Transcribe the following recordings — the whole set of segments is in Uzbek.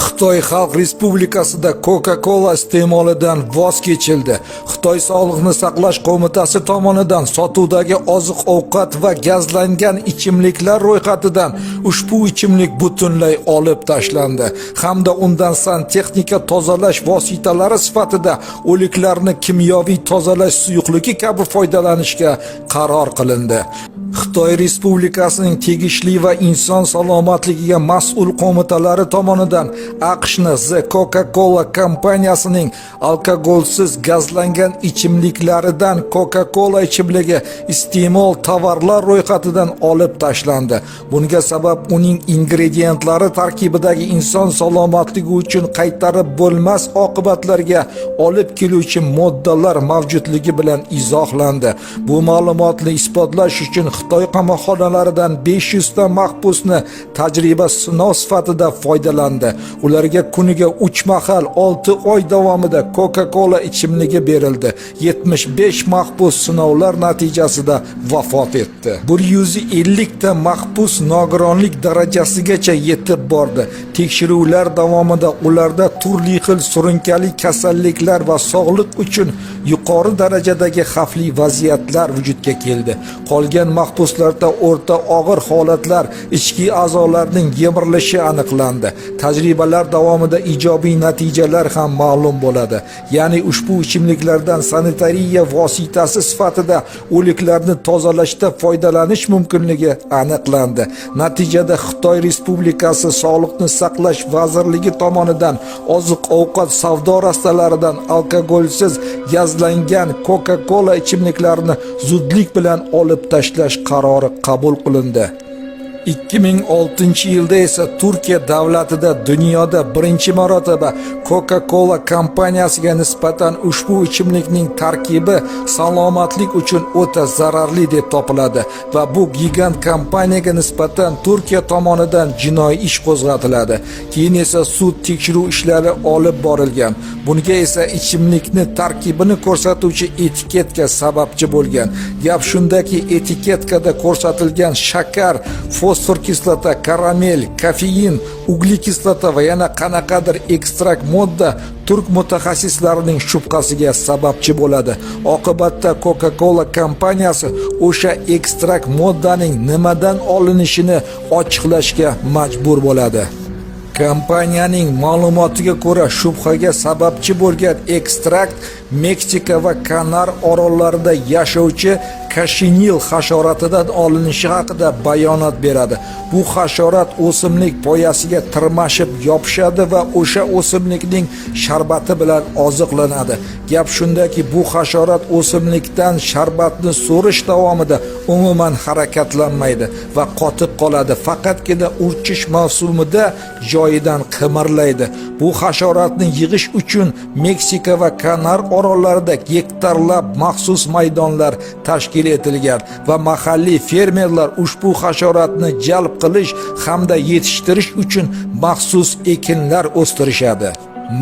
Xitoy Xalq Respublikasida Coca-Cola iste'molidan voz kechildi. Xitoy Sog'liqni saqlash qo'mitasi tomonidan sotuvdagi oziq-ovqat va gazlangan ichimliklar ro'yxatidan ushbu ichimlik butunlay olib tashlandi hamda undan santexnika tozalash vositalari sifatida o'liklarni kimyoviy tozalash suyuqligi kabi foydalanishga qaror qilindi. Xitoy Respublikasining tegishli va inson salomatligiga mas'ul qo'mitalari tomonidan AQShni The Coca-Cola kompaniyasining alkogolsiz gazlangan ichimliklaridan Coca-Cola ichimligi iste'mol tovarlar ro'yxatidan olib tashlandi. Bunga sabab uning ingredientlari tarkibidagi inson salomatligi uchun qaytarib bo'lmas oqibatlarga olib keluvchi moddalar mavjudligi bilan izohlandi. Bu ma'lumotni isbotlash uchun Xitoy qamoqxonalaridan 500 ta mahbusni tajriba sinov sifatida foydalandi. Ularga kuniga 3 mahal 6 oy davomida Coca-Cola ichimligi berildi. 75 mahbus sinovlar natijasida vafot etdi. 150 ta mahbus nogironlik darajasigacha yetib bordi. Tekshiruvlar davomida ularda turli xil surunkali kasalliklar va sog'liq uchun yuqori darajadagi xavfli vaziyatlar vujudga keldi. Qolgan mahbuslarda o'rta og'ir holatlar, ichki a'zolarning yemirilishi aniqlandi. Tajribalar davomida ijobiy natijalar ham ma'lum bo'ladi. Ya'ni ushbu ichimliklardan sanitariya vositasi sifatida o'liklarni tozalashda foydalanish mumkinligi aniqlandi. Natijada Xitoy Respublikasi Sog'liqni saqlash vazirligi tomonidan oziq-ovqat savdo rastalaridan alkogolsiz gazlangan Coca-Cola ichimliklarini zudlik bilan olib tashlash qarori qabul qilindi. 2006 yilda esa Turkiya davlatida dunyoda birinchi marotaba Coca-Cola kompaniyasiga nisbatan ushbu ichimlikning tarkibi salomatlik uchun o'ta zararli deb topiladi va bu gigant kompaniyaga nisbatan Turkiya tomonidan jinoiy ish qo'zg'atiladi. Keyin esa sud tekshiruv ishlari olib borilgan. Bunga esa ichimlikni tarkibini ko'rsatuvchi etiketka sababchi bo'lgan. Gap shundaki, etiketkada ko'rsatilgan shakar, fosfor kislota, karamel, kofein, uglekislota va yana qanaqadir ekstrakt modda turk mutaxassislarining shubhasiga sababchi bo'ladi. Oqibatda Coca-Cola kompaniyasi o'sha ekstrakt moddaning nimadan olinishini ochiqlashga majbur bo'ladi. Kompaniyaning ma'lumotiga ko'ra, shubhaga sababchi bo'lgan ekstrakt Meksika va Kanar orollarida yashovchi kashinil hasharotidan olinishi haqida bayonot beradi. Bu hasharot o'simlik poyasiga tirmashib yopishadi va o'sha o'simlikning sharbati bilan oziqlanadi. Gap shundaki, bu hasharot o'simlikdan sharbatni so'rish davomida umuman harakatlanmaydi va qotib qoladi. Faqatgina urchish mavsumida joyidan qimirlaydi. Bu hasharotni yig'ish uchun Meksika va Kanar orollarida gektarlab maxsus maydonlar tashkil etilgan va mahalliy fermerlar ushbu hasharotni jalb qilish hamda yetishtirish uchun maxsus ekinlar o'stirishadi.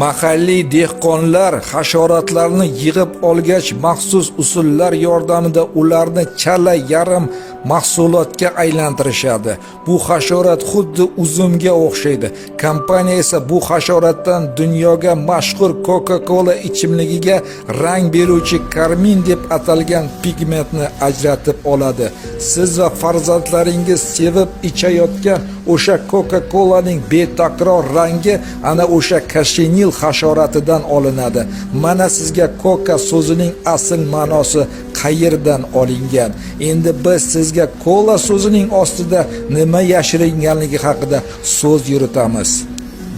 Mahalliy dehqonlar hasharotlarni yig'ib olgach, maxsus usullar yordamida ularni chala yarim mahsulotga aylantirishadi. Bu hasharot xuddi uzumga o'xshaydi. Kompaniya esa bu hasharotdan dunyoga mashhur Coca-Cola ichimligiga rang beruvchi karmin deb atalgan pigmentni ajratib oladi. Siz va farzandlaringiz sevib ichayotgan o'sha Coca-Colaning betakror rangi ana o'sha kashinil hasharotidan olinadi. Mana sizga Coca so'zining asl ma'nosi qayerdan olingan. Endi biz sizga Cola so'zining ostida nima yashiringanligi haqida so'z yuritamiz.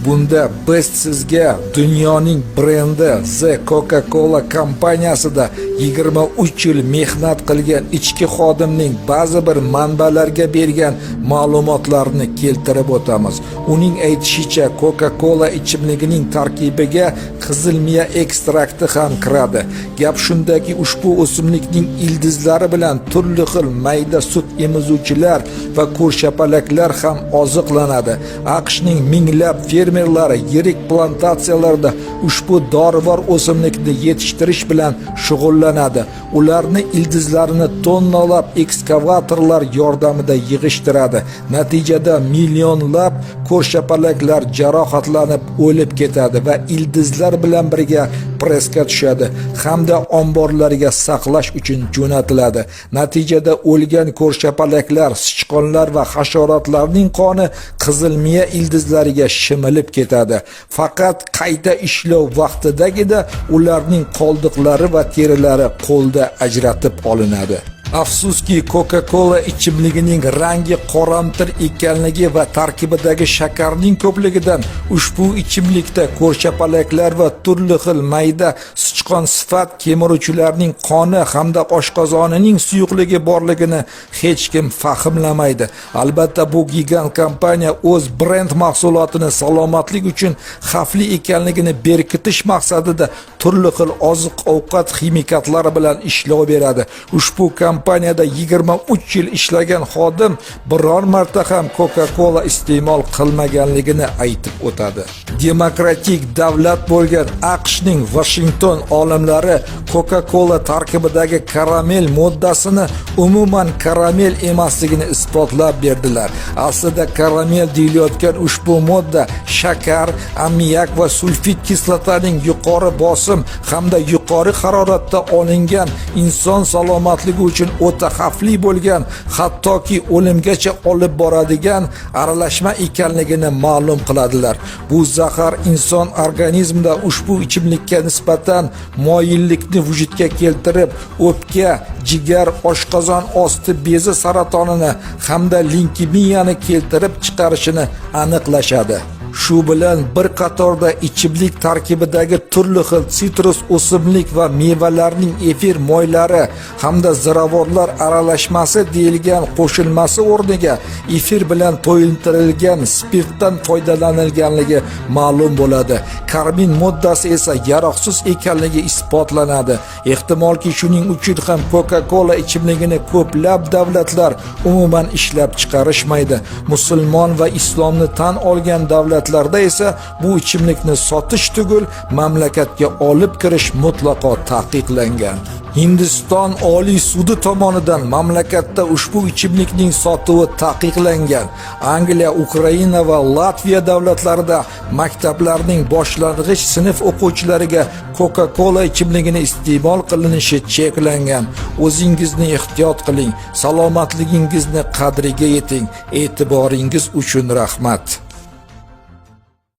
Bunda biz sizga dunyoning brendi The Coca-Cola kompaniyasida 23 yil mehnat qilgan ichki xodimning ba'zi bir manbalarga bergan ma'lumotlarni keltirib o'tamiz. Uning aytishicha, Coca-Cola ichimligining tarkibiga qizilmiya ekstrakti ham kiradi. Gap shundaki, ushbu o'simlikning ildizlari bilan turli xil mayda sut emizuvchilar va ko'rshapalaklar ham oziqlanadi. AQShning minglab fermerlari yirik plantatsiyalarda ushbu dorivor o'simlikni yetishtirish bilan shug'ullanadi. Ularni ildizlarini tonnalab ekskavatorlar yordamida yig'ishtiradi. Natijada millionlab ko'rshapalaklar jarohatlanib o'lib ketadi va ildizlar bilan birga pressga tushadi hamda omborlarga saqlash uchun jo'natiladi. Natijada o'lgan ko'rshapalaklar, sichqonlar va hasharotlarning qoni qizilmiya ildizlariga shimilib ketadi. Faqat qayta ishlov vaqtidagina ularning qoldiqlari va terilari qo'lda ajratib olinadi. Afsuski, Coca-Cola ichimligining rangi qoramtir ekanligi va tarkibidagi shakarning ko'pligidan ushbu ichimlikda ko'rshapalaklar va turli xil mayda sichqon sifat kemiruvchilarning qoni hamda oshqozonining suyuqligi borligini hech kim fahmlamaydi. Albatta, bu gigant kompaniya o'z brend mahsulotini salomatlik uchun xavfli ekanligini berkitish maqsadida turli xil oziq-ovqat ximikatlari bilan ishlov beradi. Ushbu kompaniyada 23 yil ishlagan xodim biror marta ham Coca-Cola iste'mol qilmaganligini aytib o'tadi. Demokratik davlat bo'lgan AQShning Washington olimlari Coca-Cola tarkibidagi karamel moddasini umuman karamel emasligini isbotlab berdilar. Aslida karamel deyilayotgan ushbu modda shakar, ammiak va sulfit kislotaning yuqori bosim hamda yuqori haroratda olingan inson salomatligi uchun o'ta xavfli bo'lgan, hattoki o'limgacha olib boradigan aralashma ekanligini ma'lum qiladilar. Bu zahar inson organizmida ushbu ichimlikka nisbatan moyillikni vujudga keltirib, o'pka, jigar, oshqozon osti bezi saratonini hamda leykemiyani keltirib chiqarishini aniqlashadi. Shu bilan bir qatorda ichimlik tarkibidagi turli xil sitrus o'simlik va mevalarning efir moylari hamda ziravorlar aralashmasi deyilgan qo'shilmasi o'rniga efir bilan to'yintirilgan spirtdan foydalanilganligi ma'lum bo'ladi. Karmin moddasi esa yaroqsiz ekanligi isbotlanadi. Ehtimolki shuning uchun ham Coca-Cola ichimligini ko'plab davlatlar umuman ishlab chiqarishmaydi. Musulmon va islomni tan olgan davlatlarda esa bu ichimlikni sotish tugul mamlakatga olib kirish mutlaqo taqiqlangan. Hindiston Oliy sudi tomonidan mamlakatda ushbu ichimlikning sotuvi taqiqlangan. Angliya, Ukraina va Latviya davlatlarida maktablarning boshlang'ich sinf o'quvchilariga Coca-Cola ichimligini iste'mol qilinishi cheklangan. O'zingizni ehtiyot qiling, salomatligingizni qadriga yeting. E'tiboringiz uchun rahmat.